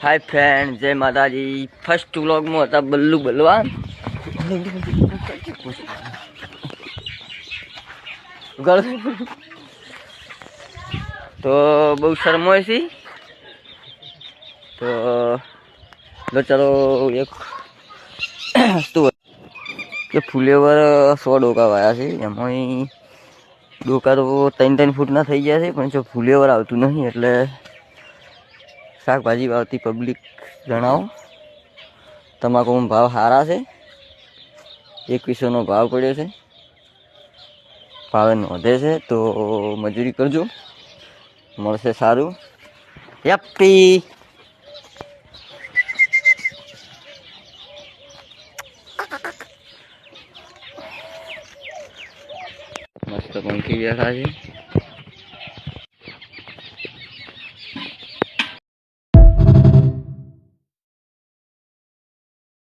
Hi friend, जय माताजी। First vlog में था बल्लू बलवान। तो बहुत शर्मो सी तो लो चलो एक वस्तु के फूलेवर 100 डोका वाया छे। एमां डोका तो 3-3 फूटना थई गया छे, पण जो फूलेवर आवतुं नहीं એટલે શાકભાજી વાવતી પબ્લિક જણાવો તમાકુનો ભાવ સારા છે। 2100નો ભાવ પડ્યો છે। ભાવે નોંધે છે તો મજૂરી કરજો, મળશે સારું। હેપી મસ્ત પંખી બેઠા છે।